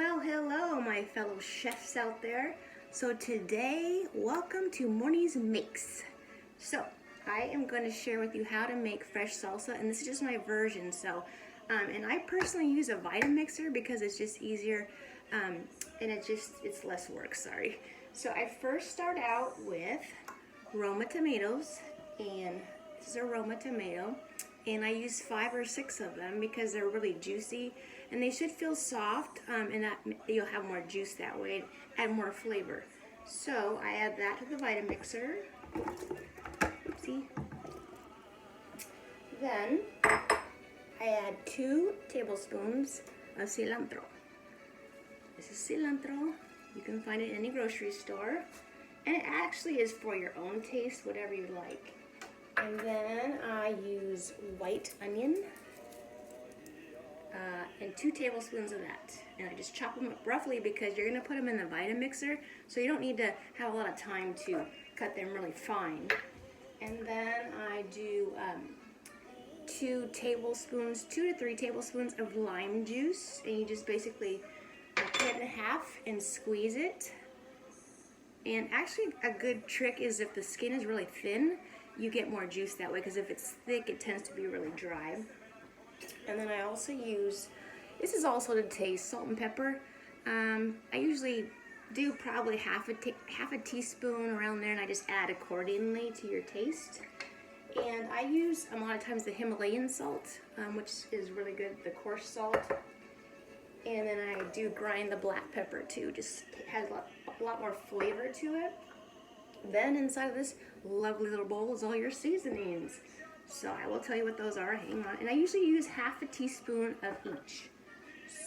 Well, hello, my fellow chefs out there. So today, welcome to Morning's Makes. So I am going to share with you how to make fresh salsa, and this is just my version. And I personally use a Vitamixer because it's just easier, and it's less work. Sorry. So I first start out with Roma tomatoes, and this is a Roma tomato. And I use 5 or 6 of them because they're really juicy and they should feel soft, and that you'll have more juice that way, add more flavor. So I add that to the Vitamixer. Oopsie. Then I add 2 tablespoons of cilantro. This is cilantro. You can find it in any grocery store. And it actually is for your own taste, whatever you like. And then I use white onion and 2 tablespoons of that. And I just chop them up roughly because you're going to put them in the Vitamixer, so you don't need to have a lot of time to cut them really fine. And then I do 2 to 3 tablespoons of lime juice, and you just basically cut it in half and squeeze it. And actually a good trick is if the skin is really thin, you get more juice that way, because if it's thick, it tends to be really dry. And then I also use, this is also to taste, salt and pepper. I usually do probably half a teaspoon around there, and I just add accordingly to your taste. And I use a lot of times the Himalayan salt, which is really good, the coarse salt. And then I do grind the black pepper too, just has a lot more flavor to it. Then inside of this lovely little bowl is all your seasonings. So I will tell you what those are, hang on. And I usually use half a teaspoon of each.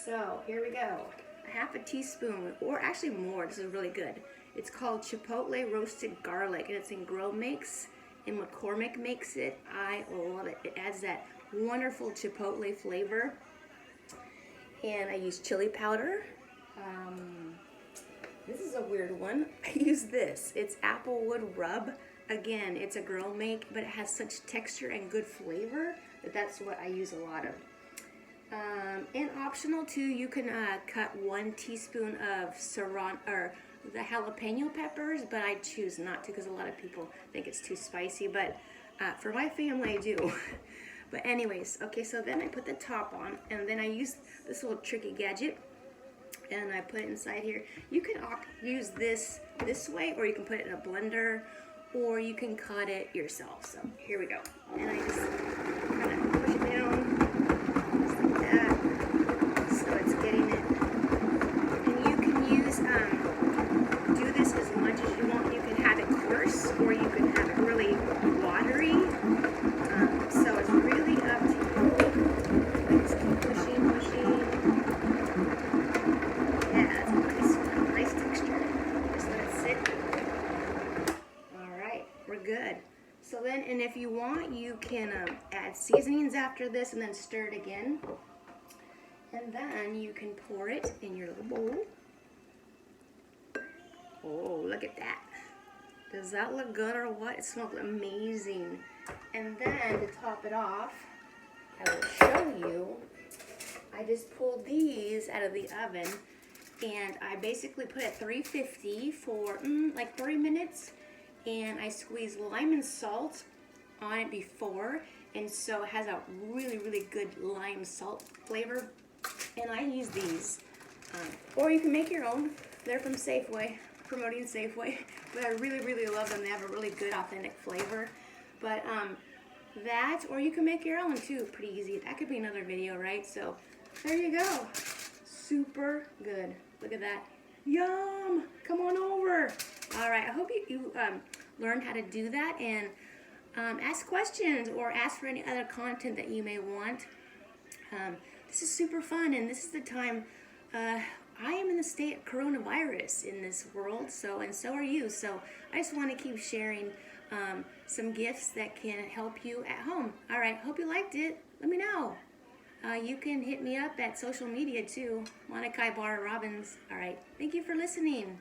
So here we go, half a teaspoon, or actually more, this is really good. It's called Chipotle Roasted Garlic, and it's in Grow Makes, and McCormick makes it. I love it. It adds that wonderful chipotle flavor. And I use chili powder. This is a weird one. I use this. It's Applewood Rub. Again, it's a girl make, but it has such texture and good flavor that's what I use a lot of. And optional too, you can cut 1 teaspoon of serrano or the jalapeno peppers, but I choose not to because a lot of people think it's too spicy. But for my family, I do. But anyways, okay, so then I put the top on, and then I use this little tricky gadget, and I put it inside here. You can use this way, or you can put it in a blender, or you can cut it yourself. So here we go. And I just kind of push it down, just like that. So it's getting it. And you can use, do this as much as you want. You can have it coarse, or you can have it really watery. So it's really up to you. I just keep pushing. Yeah, that's a nice one, nice texture. Just let it sit. All right, we're good. So then, and if you want, you can add seasonings after this and then stir it again. And then you can pour it in your little bowl. Oh, look at that. Does that look good or what? It smells amazing. And then to top it off, I will show you, I just pulled these out of the oven, and I basically put it at 350 for like 3 minutes, and I squeeze lime and salt on it before, and so it has a really, really good lime salt flavor. And I use these, or you can make your own. They're from Safeway, promoting Safeway, but I really, really love them. They have a really good, authentic flavor. But that, or you can make your own too, pretty easy. That could be another video, right? So there you go. Super good. Look at that. Yum! Come on over. All right, I hope you learned how to do that, and ask questions or ask for any other content that you may want. This is super fun, and this is the time I am in the state of coronavirus in this world, and so are you. So I just want to keep sharing some gifts that can help you at home. All right, hope you liked it. Let me know. You can hit me up at social media too, Monica Ibarra Robbins. All right, thank you for listening.